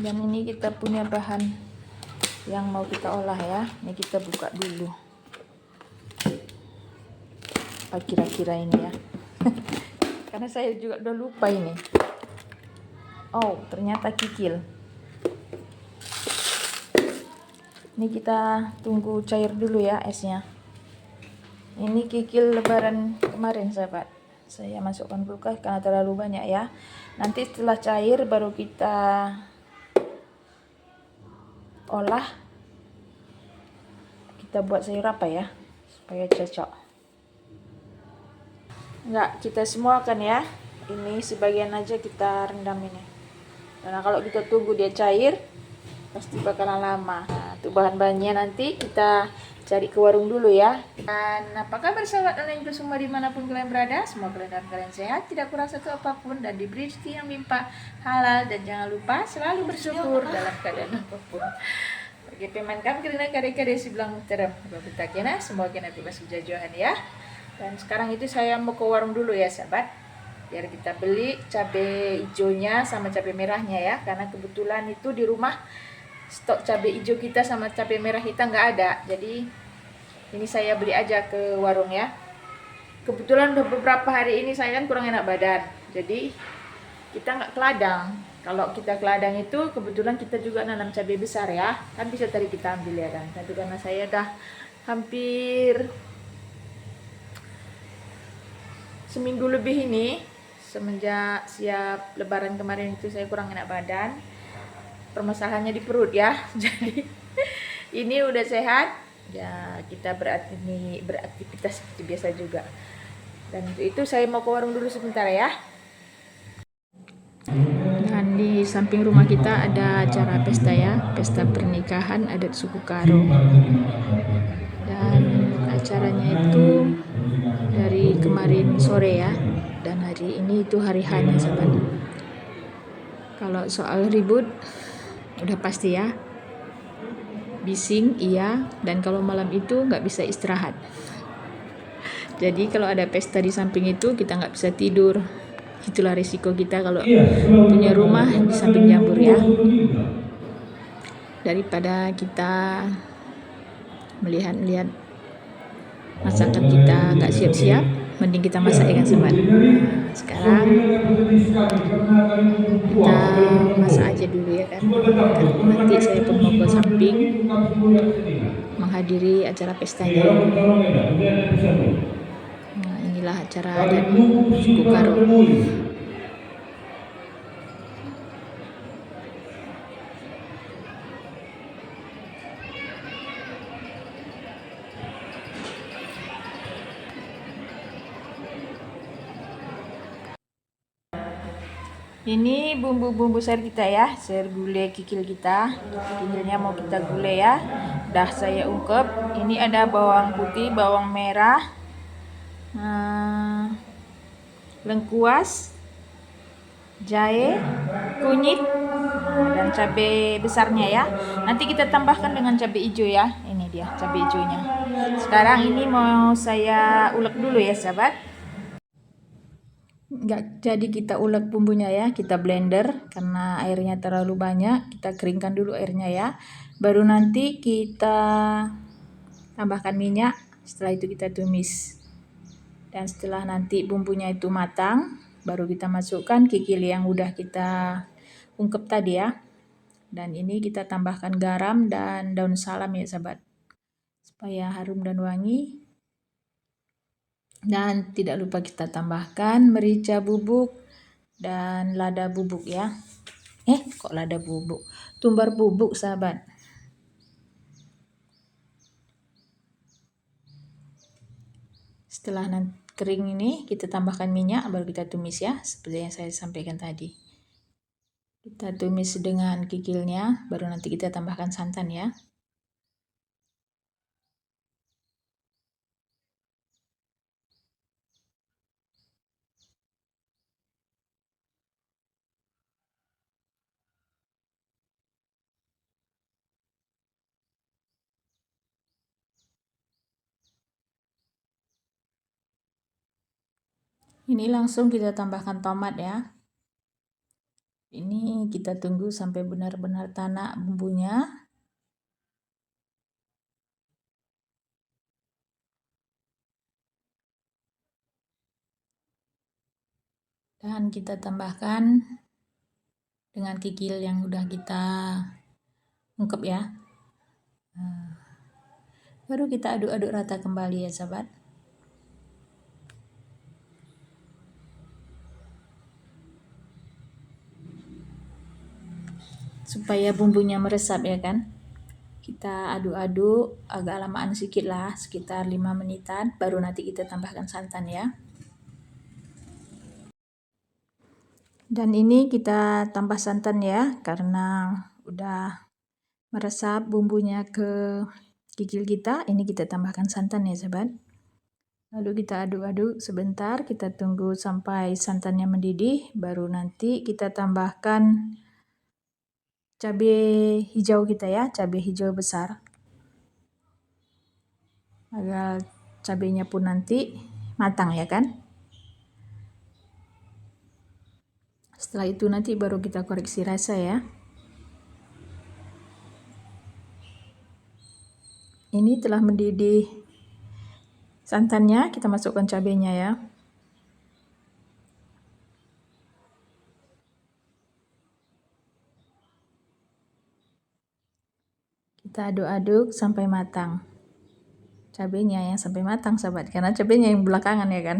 Dan ini kita punya bahan yang mau kita olah ya. Ini kita buka dulu. Apa kira-kira ini ya? Karena saya juga udah lupa ini. Oh, ternyata kikil. Ini kita tunggu cair dulu ya esnya. Ini kikil lebaran kemarin sahabat. Saya masukkan kulkas karena terlalu banyak ya. Nanti setelah cair baru kita olah. Kita buat sayur apa ya supaya cocok. Enggak, kita semua kan ya. Ini sebagian aja kita rendam ini. Karena kalau kita tunggu dia cair pasti bakalan lama. Nah, untuk bahan-bahannya nanti kita cari ke warung dulu ya. Dan apa kabar sahabat online semua dimanapun kalian berada? Semoga kalian sehat, tidak kurang satu apapun, dan diberi rezeki yang melimpah halal. Dan jangan lupa selalu bersyukur dalam keadaan apapun. Bagi pemain kami kerana karya-karya si bilang muhtaram kita kena semua kena bebas berjajuan ya. Dan sekarang itu saya mau ke warung dulu ya sahabat, biar kita beli cabai hijaunya sama cabai merahnya ya. Karena kebetulan itu di rumah stok cabai hijau kita sama cabai merah kita nggak ada, jadi ini saya beli aja ke warung ya. Kebetulan udah beberapa hari ini saya kan kurang enak badan, jadi kita nggak ke ladang. Kalau kita ke ladang itu kebetulan kita juga nanam cabai besar ya, kan bisa tadi kita ambil ya kan. Tapi karena saya udah hampir seminggu lebih ini, semenjak siap lebaran kemarin itu saya kurang enak badan, permasalahannya di perut ya. Jadi ini udah sehat ya, kita beraktivitas seperti biasa juga. Dan untuk itu saya mau ke warung dulu sebentar ya. Dan di samping rumah kita ada acara pesta ya, pesta pernikahan adat suku Karo. Dan acaranya itu dari kemarin sore ya, dan hari ini itu hari H-nya sahabat. Kalau soal ribut udah pasti ya, bising iya, dan kalau malam itu nggak bisa istirahat. Jadi kalau ada pesta di samping itu kita nggak bisa tidur. Itulah risiko kita kalau punya rumah di samping jamur ya. Daripada kita melihat masakan kita nggak siap-siap, mending kita masak ya kan sobat. Nah, sekarang kita masak aja dulu ya kan, karena nanti saya pun mau ke samping menghadiri acara pestanya. Nah, inilah acara adat suku Karo. Ini bumbu-bumbu sayur kita ya, sayur gulai kikil kita. Kikilnya mau kita gulai ya. Dah saya ungkep. Ini ada bawang putih, bawang merah, lengkuas, jahe, kunyit, dan cabai besarnya ya. Nanti kita tambahkan dengan cabai hijau ya. Ini dia cabai hijaunya. Sekarang ini mau saya ulek dulu ya sahabat. Nggak jadi kita ulek bumbunya ya, kita blender karena airnya terlalu banyak. Kita keringkan dulu airnya ya, baru nanti kita tambahkan minyak. Setelah itu kita tumis, dan setelah nanti bumbunya itu matang baru kita masukkan kikil yang udah kita ungkep tadi ya. Dan ini kita tambahkan garam dan daun salam ya sahabat, supaya harum dan wangi. Dan tidak lupa kita tambahkan merica bubuk dan lada bubuk ya. Kok lada bubuk? Tumbar bubuk sahabat. Setelah nanti kering ini kita tambahkan minyak, baru kita tumis ya, seperti yang saya sampaikan tadi. Kita tumis dengan kikilnya, baru nanti kita tambahkan santan ya. Ini langsung kita tambahkan tomat ya. Ini kita tunggu sampai benar-benar tanak bumbunya. Dan kita tambahkan dengan kikil yang udah kita ungkep ya. Baru kita aduk-aduk rata kembali ya sahabat. Supaya bumbunya meresap ya kan. Kita aduk-aduk agak lamaan sedikit lah, sekitar 5 menitan, baru nanti kita tambahkan santan ya. Dan ini kita tambah santan ya, karena udah meresap bumbunya ke kikil kita. Ini kita tambahkan santan ya sahabat. Lalu kita aduk-aduk sebentar, kita tunggu sampai santannya mendidih, baru nanti kita tambahkan cabai hijau kita ya, cabai hijau besar. Agar cabainya pun nanti matang ya kan. Setelah itu nanti baru kita koreksi rasa ya. Ini telah mendidih santannya, kita masukkan cabainya ya. Kita aduk-aduk sampai matang. Cabainya yang sampai matang sahabat, karena cabainya yang belakangan ya kan.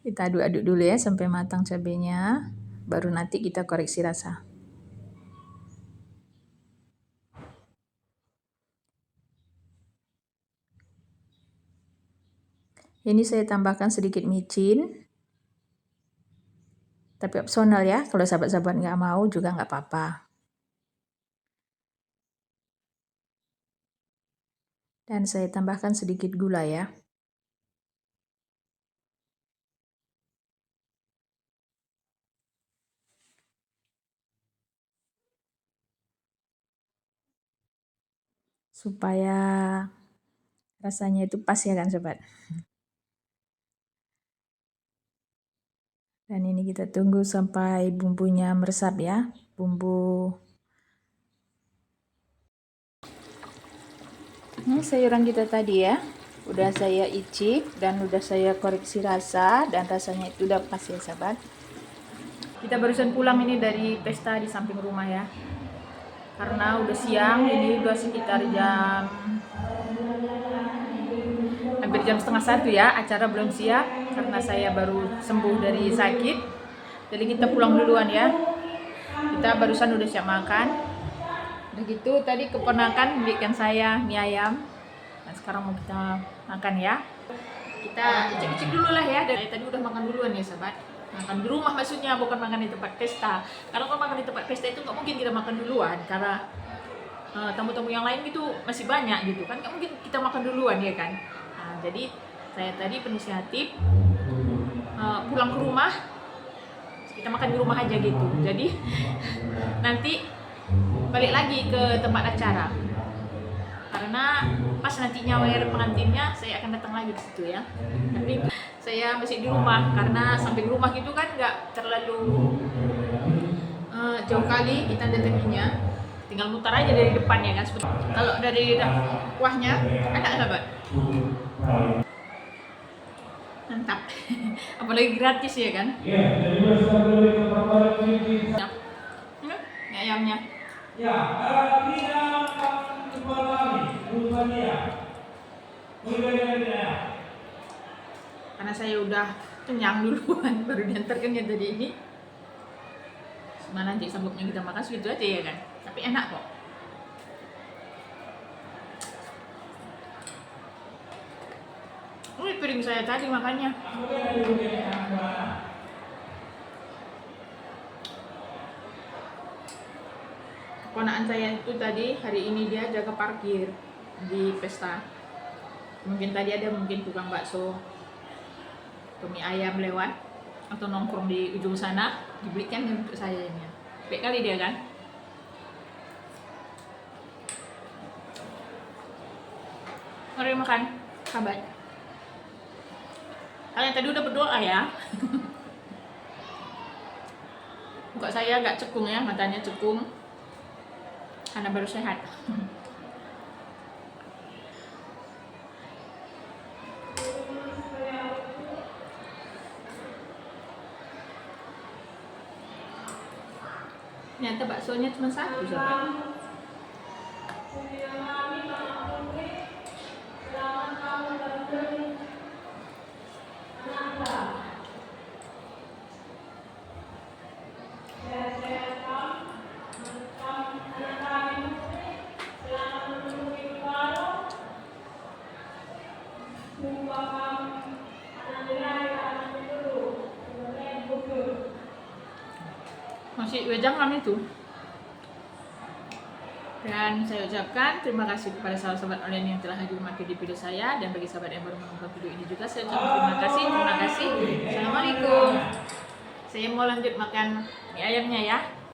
Kita aduk-aduk dulu ya sampai matang cabainya, baru nanti kita koreksi rasa. Ini saya tambahkan sedikit micin, tapi opsional ya, kalau sahabat-sahabat nggak mau juga nggak apa-apa. Dan saya tambahkan sedikit gula ya. Supaya rasanya itu pas ya kan sobat. Dan ini kita tunggu sampai bumbunya meresap ya. Ini sayuran kita tadi ya. Udah saya icip dan udah saya koreksi rasa, dan rasanya itu udah pas ya sahabat. Kita barusan pulang ini dari pesta di samping rumah ya. Karena udah siang, ini udah sekitar hampir jam setengah 1 ya, acara belum siap karena saya baru sembuh dari sakit. Jadi kita pulang duluan ya. Kita barusan udah siap makan. Udah gitu tadi keponakan belikan saya mie ayam. Nah sekarang mau kita makan ya. Kita cek-cek dulu lah ya. Dari tadi udah makan duluan ya sahabat. Makan di rumah maksudnya, bukan makan di tempat pesta. Karena kalau makan di tempat pesta itu nggak mungkin kita makan duluan, karena tamu-tamu yang lain gitu masih banyak gitu kan, nggak mungkin kita makan duluan ya kan. Nah, jadi saya tadi berinisiatif pulang ke rumah, kita makan di rumah aja gitu. Jadi nanti balik lagi ke tempat acara, karena pas nanti nyawer pengantinnya saya akan datang lagi ke situ ya. Tapi saya masih di rumah karena samping rumah gitu kan nggak terlalu jauh kali kita datanginya, tinggal mutar aja dari depan ya kan. Kalau dari kuahnya enak sahabat, mantap. Apalagi gratis ya kan. Ini ayamnya ya, karena saya udah kenyang duluan baru diantarkan ya tadi ini. Mana nanti sambuknya kita makan segitu aja ya kan, tapi enak kok. Piring saya tadi makannya. Keponakan saya itu tadi hari ini dia jaga parkir di pesta. Mungkin tadi ada tukang bakso atau mie ayam lewat atau nongkrong di ujung sana, dibelikan untuk saya ini. Baik kali dia kan. Mari makan, sahabat. Kalian tadi udah berdoa ya. Muka saya agak cekung ya, matanya cekung karena baru sehat. Ternyata baksonya cuma satu sahabat. Masih wejangan itu. Dan saya ucapkan terima kasih kepada sahabat-sahabat online yang telah hadir memakai di video saya, dan bagi sahabat yang baru menonton video ini juga saya ucapkan terima kasih. Assalamualaikum. Saya mau lanjut makan mie ayamnya ya.